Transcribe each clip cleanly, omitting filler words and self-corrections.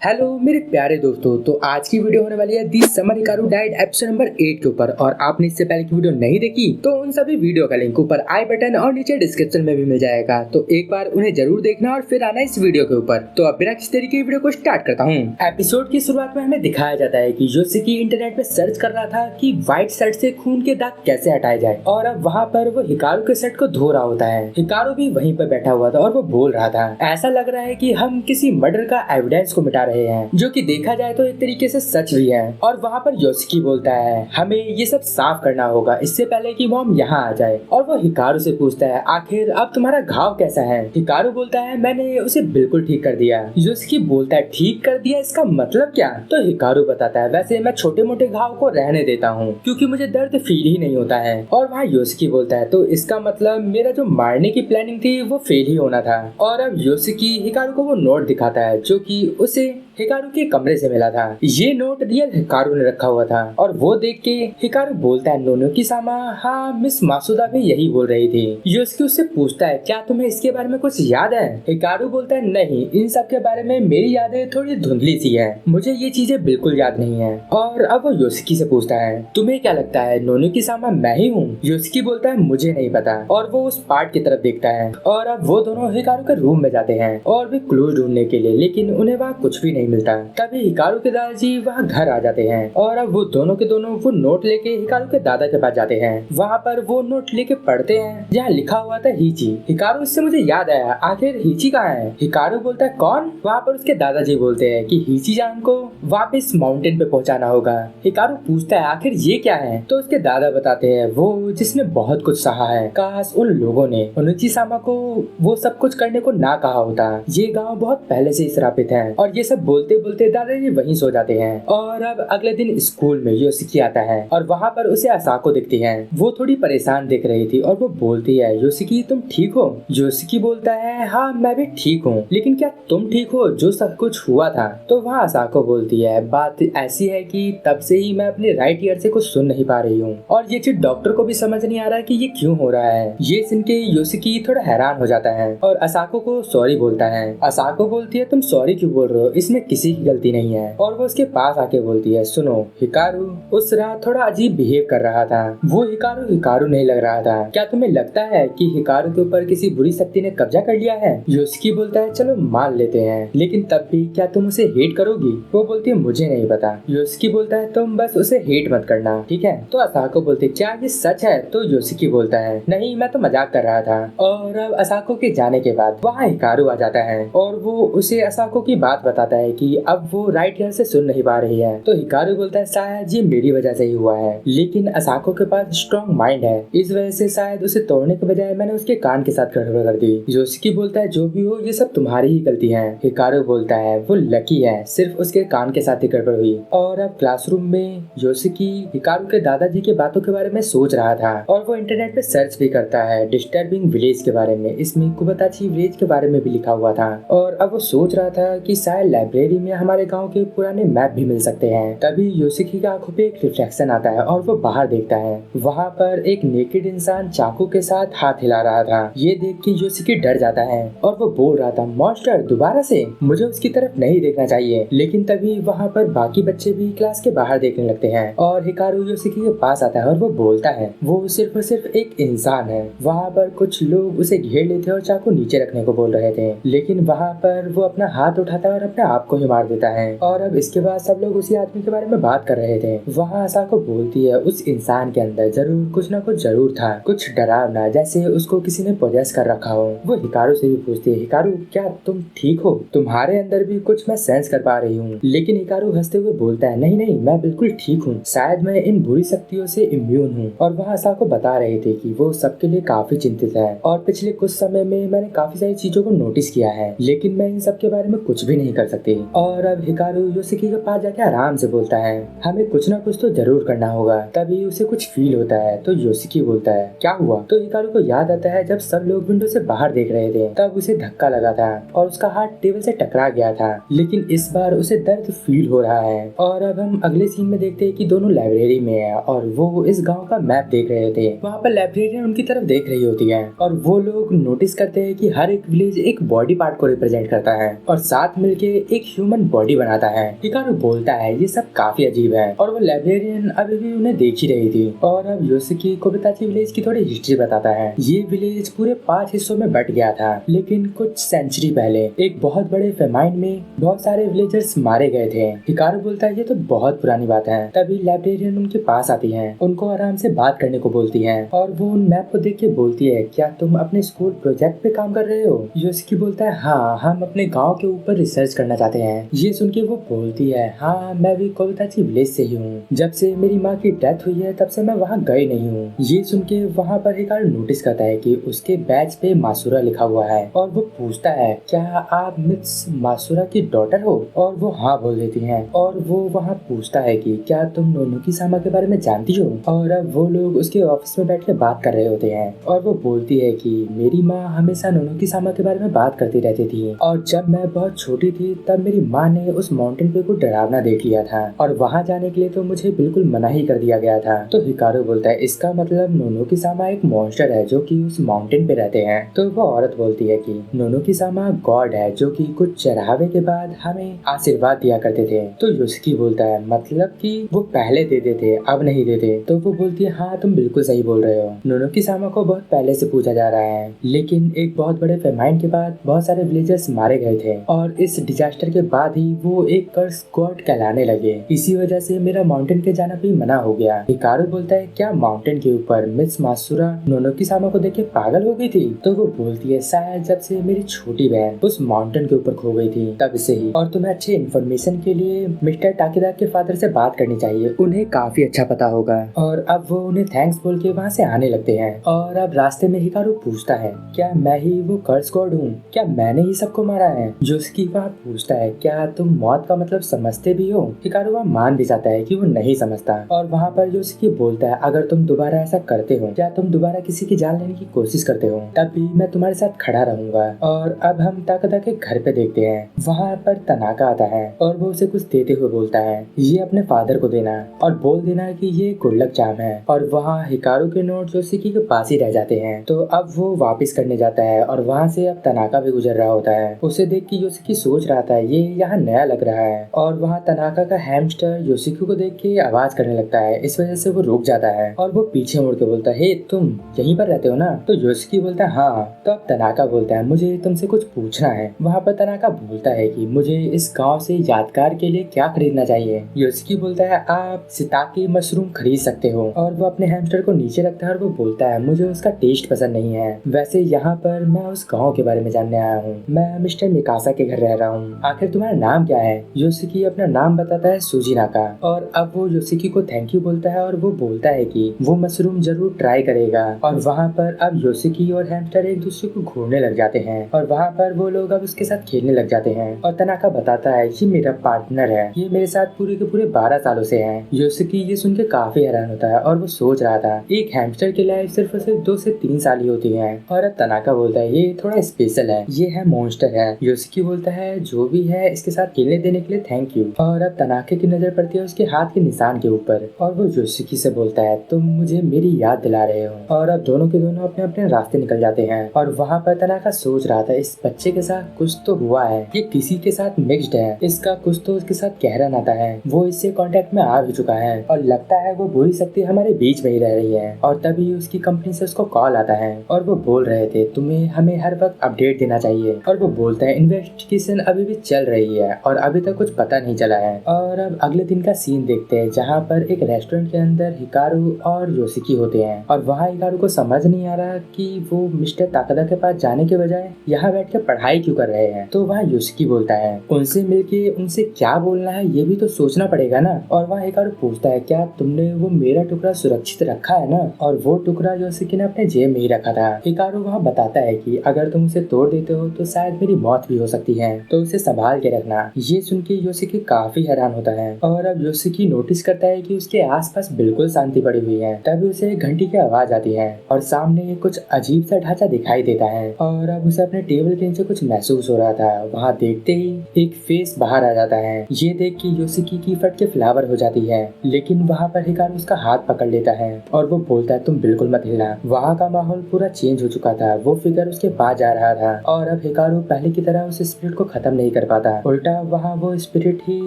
Hello मेरे प्यारे दोस्तों। तो आज की वीडियो होने वाली है the summer Hikaru died episode number 8 के ऊपर। और आपने इससे पहले की वीडियो नहीं देखी तो उन सभी वीडियो का लिंक ऊपर आई बटन और नीचे डिस्क्रिप्शन में भी मिल जाएगा। तो एक बार उन्हें जरूर देखना और फिर आना इस वीडियो के ऊपर। तो अब बिना किसी तरीके की वीडियो को स्टार्ट करता हूँ। एपिसोड की शुरुआत में हमें दिखाया जाता है कि योशिकी इंटरनेट पे सर्च कर रहा था कि व्हाइट शर्ट से खून के दाग कैसे हटाए जाए, और अब वहाँ पर वो हिकारू के शर्ट को धो रहा होता है। हिकारू भी वहीं पर बैठा हुआ था और वो बोल रहा था, ऐसा लग रहा है कि हम किसी मर्डर का एविडेंस को मिटा रहे हैं, जो कि देखा जाए तो एक तरीके से सच भी है। और वहाँ पर योशिकी बोलता है, हमें ये सब साफ करना होगा इससे पहले कि मॉम यहाँ आ जाए। और वो हिकारू से पूछता है, आखिर अब तुम्हारा घाव कैसा है? हिकारू बोलता है, मैंने उसे बिल्कुल ठीक कर दिया। योशिकी बोलता है, ठीक कर दिया, इसका मतलब क्या? तो हिकारू बताता है, वैसे मैं छोटे मोटे घाव को रहने देता हूँ क्योंकि मुझे दर्द फील ही नहीं होता है। और वहाँ योशिकी बोलता है, तो इसका मतलब मेरा जो मारने की प्लानिंग थी वो फेल ही होना था। और अब योशिकी हिकारू को वो नोट दिखाता है जो कि उसे हिकारू के कमरे से मिला था। ये नोट रियल हिकारू ने रखा हुआ था। और वो देख के हिकारू बोलता है, नोनोकी सामा, हाँ मिस मासुदा भी यही बोल रही थी। योशिकी उससे पूछता है, क्या तुम्हें इसके बारे में कुछ याद है? हिकारू बोलता है, नहीं, इन सब के बारे में मेरी यादें थोड़ी धुंधली सी है, मुझे ये चीजें बिल्कुल याद नहीं है। और अब वो योशिकी से पूछता है, तुम्हें क्या लगता है नोनोकी सामा मैं ही हूँ? योशिकी बोलता है, मुझे नहीं पता। और वो उस पार्ट की तरफ देखता है। और अब वो दोनों हिकारू के रूम में जाते हैं और भी क्लूज ढूंढने के लिए, लेकिन उन्हें वहाँ कुछ भी नहीं मिलता। तभी हिकारू के दादाजी वहाँ घर आ जाते हैं। और अब वो दोनों के दोनों वो नोट लेके हिकारू के दादा के पास जाते हैं। वहाँ पर वो नोट लेके पढ़ते हैं जहाँ लिखा हुआ था हीची। हिकारू, इससे मुझे याद आया, आखिर हीची कहाँ है? हिकारू बोलता है, कौन? वहाँ पर उसके दादाजी बोलते हैं कि हीची जान को वापस माउंटेन पे पहुँचाना होगा। हिकारू पूछता है, आखिर ये क्या है? तो उसके दादा बताते हैं, वो जिसने बहुत कुछ सहा है, काश उन लोगों ने ओनुची सामा को वो सब कुछ करने को ना कहा होता। ये गाँव बहुत पहले से श्रापित है। और ये सब बोलते बोलते दादाजी वहीं सो जाते हैं। और अब अगले दिन स्कूल में योशिकी आता है और वहाँ पर उसे असाको दिखती है। वो थोड़ी परेशान दिख रही थी और वो बोलती है, योशिकी तुम ठीक हो? योशिकी बोलता है, हाँ मैं भी ठीक हूँ, लेकिन क्या तुम ठीक हो जो सब कुछ हुआ था? तो वहाँ असाको बोलती है, बात ऐसी है कि तब से ही मैं अपने राइट ईयर से कुछ सुन नहीं पा रही हूँ और ये चीज डॉक्टर को भी समझ नहीं आ रहा है कि ये क्यों हो रहा है। ये सुन के योशिकी थोड़ा हैरान हो जाता है और असाको को सॉरी बोलता है। असाको बोलती है, तुम सॉरी क्यों बोल रहे हो, इसमें किसी की गलती नहीं है। और वो उसके पास आके बोलती है, सुनो हिकारू उस रात थोड़ा अजीब बिहेव कर रहा था, वो हिकारू हिकारू नहीं लग रहा था। क्या तुम्हें लगता है कि हिकारू के ऊपर किसी बुरी शक्ति ने कब्जा कर लिया है? योशिकी बोलता है, चलो मान लेते हैं, लेकिन तब भी क्या तुम उसे हेट करोगी? वो बोलती है, मुझे नहीं पता। योशिकी बोलता है, तुम बस उसे हेट मत करना, ठीक है? तो असाको बोलती है, क्या ये सच है? तो योशिकी बोलता है, नहीं मैं तो मजाक कर रहा था। और अब असाको के जाने के बाद वहाँ हिकारू आ जाता है और वो उसे असाको की बात बताता है कि अब वो राइट ईयर से सुन नहीं पा रही है। तो हिकारू बोलता है, शायद ये मेरी वजह से ही हुआ है, लेकिन असाको के पास स्ट्रॉन्ग माइंड है, इस वजह से शायद उसे तोड़ने के बजाय मैंने उसके कान के साथ गड़बड़ कर दी। योशिकी बोलता है, जो भी हो ये सब तुम्हारी ही गलती है। हिकारू बोलता है, वो लकी है, सिर्फ उसके कान के साथ ही गड़बड़ हुई। और अब क्लासरूम में योशिकी हिकारू के दादाजी के बातों के बारे में सोच रहा था और वो इंटरनेट पे सर्च भी करता है डिस्टर्बिंग विलेज के बारे में। इसमें कुबताची विलेज के बारे में भी लिखा हुआ था। और अब वो सोच रहा था कि शायद लाइब्रेरी में हमारे गांव के पुराने मैप भी मिल सकते हैं। तभी योशिकी की आंखों पे एक रिफ्लेक्शन आता है और वो बाहर देखता है। वहाँ पर एक नेकेड इंसान चाकू के साथ हाथ हिला रहा था। ये देख के योशिकी डर जाता है और वो बोल रहा था, मॉन्स्टर दोबारा से, मुझे उसकी तरफ नहीं देखना चाहिए। लेकिन तभी वहाँ पर बाकी बच्चे भी क्लास के बाहर देखने लगते हैं और हिकारू योशिकी के पास आता है और वो बोलता है, वो सिर्फ और सिर्फ एक इंसान है। वहाँ पर कुछ लोग उसे घेर लेते और चाकू नीचे रखने को बोल रहे थे, लेकिन वहाँ पर वो अपना हाथ उठाता है और अपने आप को ही मार देता है। और अब इसके बाद सब लोग उसी आदमी के बारे में बात कर रहे थे। वहाँ असाको बोलती है, उस इंसान के अंदर जरूर कुछ ना कुछ जरूर था, कुछ डरावना, जैसे उसको किसी ने पोजेस कर रखा हो। वो हिकारू से भी पूछती है, हिकारू क्या तुम ठीक हो? तुम्हारे अंदर भी कुछ मैं सेंस कर पा रही हूँ। लेकिन हिकारू हंसते हुए बोलता है, नहीं नहीं मैं बिल्कुल ठीक हूँ, शायद मैं इन बुरी शक्तियों से इम्यून हूँ। और वहाँ असाको बता रहे थे कि वो सबके लिए काफी चिंतित है और पिछले कुछ समय में मैंने काफी सारी चीजों को नोटिस किया है, लेकिन मैं इन सब के बारे में कुछ भी नहीं कर सकती। और अब हिकारू योशिकी के पास जाके आराम से बोलता है, हमें कुछ ना कुछ तो जरूर करना होगा। तभी उसे कुछ फील होता है तो योशिकी बोलता है, क्या हुआ? तो हिकारू को याद आता है जब सब लोग विंडो से बाहर देख रहे थे तब उसे धक्का लगा था और उसका हाथ टेबल से टकरा गया था, लेकिन इस बार उसे दर्द फील हो रहा है। और अब हम अगले सीन में देखते हैं कि दोनों लाइब्रेरी में है और वो इस गाँव का मैप देख रहे थे। वहाँ पर लाइब्रेरियन उनकी तरफ देख रही होती है और वो लोग नोटिस करते हैं कि हर एक विलेज एक बॉडी पार्ट को रिप्रेजेंट करता है और साथ मिलके एक ह्यूमन बॉडी बनाता है। हिकारू बोलता है ये सब काफी अजीब है और वो लाइब्रेरियन अभी भी उन्हें देख ही रही थी। और अब योशिकी कोबेताची विलेज की थोड़ी हिस्ट्री बताता है। ये विलेज पूरे 5 हिस्सों में बट गया था, लेकिन कुछ सेंचुरी पहले एक बहुत बड़े फेमाइन में बहुत सारे विलेजर्स मारे गए थे। हिकारू बोलता है ये तो बहुत पुरानी बात है। तभी लाइब्रेरियन उनके पास आती है, उनको आराम से बात करने को बोलती है और वो उन मैप को देख के बोलती है क्या तुम अपने स्कूल प्रोजेक्ट पे काम कर रहे हो? योशिकी बोलता है हाँ, हम अपने गाँव के ऊपर रिसर्च करना चाहते हैं। ये सुन के वो बोलती है हाँ, मैं भी कोबेताची विलेज से ही हूँ। जब से मेरी माँ की डेथ हुई है तब से मैं वहाँ गई नहीं हूँ। ये सुन के वहाँ पर हिकारू नोटिस करता है कि उसके बैच पे मासुरा लिखा हुआ है और वो पूछता है क्या आप मिस मासुरा की डॉटर हो? और वो हाँ बोल देती हैं। और वो वहाँ पूछता है कि क्या तुम नोनोकी सामा के बारे में जानती हो? और अब वो लोग उसके ऑफिस में बैठ के बात कर रहे होते हैं और वो बोलती है कि मेरी माँ हमेशा नोनोकी सामा के बारे में बात करती रहती थी और जब मैं बहुत छोटी थी तब मेरी माँ ने उस माउंटेन पे को डरावना देख लिया था और वहाँ जाने के लिए तो मुझे बिल्कुल मना ही कर दिया गया था। तो हिकारू बोलता है इसका मतलब नोनोकी सामा एक मॉन्स्टर है जो कि उस माउंटेन पे रहते हैं। तो वो औरत बोलती है कि नोनोकी सामा गॉड है जो कि कुछ चढ़ावे के बाद हमें आशीर्वाद दिया करते थे। तो योशिकी बोलता है मतलब कि वो पहले देते थे अब नहीं देते? तो वो बोलती है हाँ तुम बिल्कुल सही बोल रहे हो। नोनोकी सामा को बहुत पहले से पूछा जा रहा है, लेकिन एक बहुत बड़े फेमाइन के बाद बहुत सारे विलेजर्स मारे गए थे और इस डिजास्टर के बाद ही वो एक कर्स गॉड कहलाने लगे। इसी वजह से मेरा माउंटेन पे जाना भी मना हो गया। हिकारू बोलता है क्या माउंटेन के ऊपर मिस मासुरा नोनोकी सामा को देख के पागल हो गई थी? तो वो बोलती है शायद जब से मेरी छोटी बहन उस माउंटेन के ऊपर खो गई थी तब से ही। और तुम्हें अच्छे इन्फॉर्मेशन के लिए मिस्टर टाकेदा के फादर से बात करनी चाहिए, उन्हें काफी अच्छा पता होगा। और अब वो उन्हें थैंक्स बोल के वहाँ से आने लगते हैं। और अब रास्ते में हिकारू पूछता है क्या मैं ही वो कर्स गॉड हूँ? क्या मैंने ही सबको मारा है? जोस्की वहाँ पूछता है क्या तुम मौत का मतलब समझते भी हो? हिकारू वहाँ मान भी जाता है कि वो नहीं समझता। और वहाँ पर जोस्की बोलता है अगर तुम दोबारा ऐसा करते हो, क्या तुम दोबारा किसी की जान लेने की कोशिश करते हो, तब भी मैं तुम्हारे साथ खड़ा रहूंगा। और अब हम टाकेदा के घर पे देखते हैं। वहाँ पर तनाका आता है और वो उसे कुछ देते हुए बोलता है ये अपने फादर को देना और बोल देना कि ये गुल्लक चाम है। और वहाँ हिकारू के नोट जोशिकी के पास ही रह जाते हैं। तो अब वो वापस करने जाता है और वहाँ से अब तनाका भी गुजर रहा होता है। उसे देख के योशिकी सोच रहा था ये यहाँ नया लग रहा है। और वहाँ तनाका का हैमस्टर योशिकी को देख के आवाज करने लगता है, इस वजह से वो रुक जाता है और वो पीछे मुड़ के बोलता है हे तुम यहीं पर रहते हो ना? तो योशिकी बोलता है हाँ। तो अब तनाका बोलता है मुझे तुमसे कुछ पूछना है। वहाँ पर तनाका बोलता है कि मुझे इस गाँव से यादगार के लिए क्या खरीदना चाहिए? योशिकी बोलता है आप सिताके मशरूम खरीद सकते हो। और वो अपने हैमस्टर को नीचे रखता है और वो बोलता है मुझे उसका टेस्ट पसंद नहीं है। वैसे यहाँ पर मैं उस गाँव के बारे में जानने आया हूँ। मैं मिस्टर मिकासा के घर रह रहा हूँ। आखिर तुम्हारा नाम क्या है? योशिकी अपना नाम बताता है सुजिनाका। और अब वो योशिकी को थैंक यू बोलता है और वो बोलता है कि वो मशरूम जरूर ट्राई करेगा। और वहाँ पर अब योशिकी और हैमस्टर एक दूसरे को घूरने लग जाते हैं और वहाँ पर वो लोग अब उसके साथ खेलने लग जाते हैं। और तनाका बताता है ये मेरा पार्टनर है, ये मेरे साथ पूरे के पूरे 12 सालों से है। योशिकी ये सुन के काफी हैरान होता है और वो सोच रहा था एक हैमस्टर की लाइफ सिर्फ और सिर्फ 2 से 3 साल ही होती है। और अब तनाका बोलता है ये थोड़ा स्पेशल है, ये है मॉन्स्टर है। योशिकी बोलता है जो भी है इसके साथ खेलने देने के लिए थैंक यू। और अब तनाके की नजर पड़ती है उसके हाथ के निशान के ऊपर और वो योशिकी से बोलता है तुम मुझे मेरी याद दिला रहे हो। और अब दोनों के दोनों अपने अपने रास्ते निकल जाते हैं। और वहाँ पर तनाका सोच रहा था इस बच्चे के साथ कुछ तो हुआ है, ये किसी के साथ मिक्स्ड है, इसका कुछ तो उसके साथ गहरा नाता है, वो इससे कांटेक्ट में आ भी चुका है और लगता है वो बुरी शक्ति हमारे बीच में ही रह रही है। और तभी उसकी कंपनी से उसको कॉल आता है और वो बोल रहे थे तुम्हें हमें हर वक्त अपडेट देना चाहिए। और वो बोलता है इन्वेस्टिगेशन अभी भी चल रही है और अभी तक कुछ पता नहीं चला है। और अब अगले दिन का सीन देखते हैं जहाँ पर एक रेस्टोरेंट के अंदर हिकारू और योशिकी होते हैं। और वहाँ हिकारू को समझ नहीं आ रहा कि वो मिस्टर ताकेदा के पास जाने के बजाय यहाँ बैठ के पढ़ाई क्यों कर रहे हैं। तो वहाँ योशिकी बोलता है उनसे मिलके उनसे क्या बोलना है ये भी तो सोचना पड़ेगा ना। और वहाँ हिकारू पूछता है क्या तुमने वो मेरा टुकड़ा सुरक्षित रखा है ना? और वो टुकड़ा योशिकी ने अपने जेब में ही रखा था। हिकारू वहाँ बताता है कि अगर तुम उसे तोड़ देते हो तो शायद मेरी मौत भी हो सकती है, तो उसे संभाल के रखना। ये सुन के योशिकी काफी हैरान होता है। और अब योशिकी नोटिस करता है कि उसके आसपास बिल्कुल शांति पड़ी हुई है। तभी उसे घंटी की आवाज आती है और सामने कुछ अजीब सा ढांचा दिखाई देता है। और अब उसे अपने टेबल के नीचे कुछ महसूस हो रहा था। वहाँ देखते ही एक फेस बाहर आ जाता है। ये देख के योशिकी की फट के फ्लावर हो जाती है, लेकिन वहाँ पर हिकारू उसका हाथ पकड़ लेता है और वो बोलता है तुम बिल्कुल मत हिलना। वहाँ का माहौल पूरा चेंज हो चुका था। वो फिगर उसके पास जा रहा था और अब हिकारू पहले की तरह उस स्पिरिट को खत्म नहीं कर पाता था, उल्टा वहाँ वो स्पिरिट ही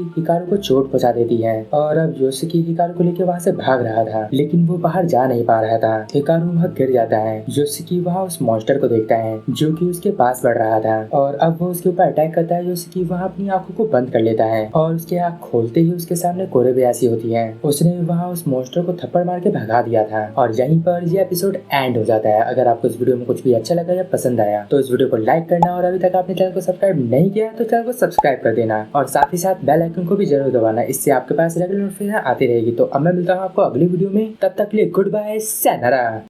हिकारू को चोट पहुंचा देती है। और अब योशिकी हिकारू को लेकर वहाँ से भाग रहा था, लेकिन वो बाहर जा नहीं पा रहा था। हिकारू वहाँ गिर जाता है। योशिकी वहाँ उस मॉन्स्टर को देखता है जो कि उसके पास बढ़ रहा था, और अब वो उसके ऊपर अटैक करता है। योशिकी वहाँ अपनी आंखों को बंद कर लेता है और उसकी आंख खोलते ही उसके सामने कोरेबयाशी होती है। उसने वहाँ उस मॉन्स्टर को थप्पड़ मार के भगा दिया था, और यहीं पर ये एपिसोड एंड हो जाता है। अगर आपको इस वीडियो में कुछ भी अच्छा लगा या पसंद आया तो इस वीडियो को लाइक करना, और अभी तक आपने चैनल को सब्सक्राइब नहीं किया तो चैनल को सब्सक्राइब कर देना, और साथ ही साथ बेल आइकन को भी जरूर दबाना। इससे आपके पास रेगुलर नोटिफिकेशन आती रहेगी। तो अब मैं मिलता हूँ आपको अगली वीडियो में, तब तक के लिए गुड बाय, sayonara।